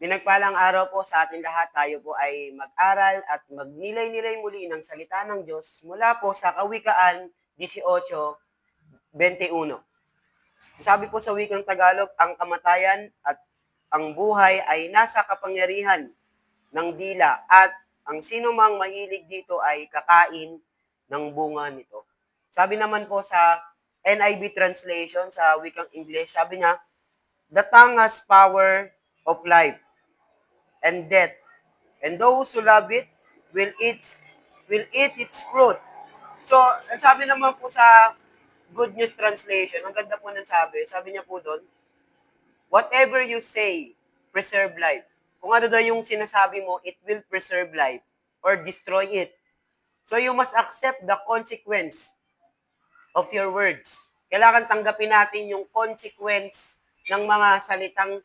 Pinagpalang araw po sa ating lahat. Tayo po ay mag-aral at magnilay-nilay muli ng salita ng Diyos mula po sa Kawikaan 18:21. Sabi po sa wikang Tagalog, ang kamatayan at ang buhay ay nasa kapangyarihan ng dila at ang sino mang mahilig dito ay kakain ng bunga nito. Sabi naman po sa NIV translation, sa wikang English, sabi niya, the tongue has power of life and death, and those who love it will eat its fruit. So, ang sabi naman po sa Good News Translation, ang ganda po ng sabi niya po doon, whatever you say, preserve life. Kung ano daw yung sinasabi mo, it will preserve life or destroy it. So you must accept the consequence of your words. Kailangan tanggapin natin yung consequence ng mga salitang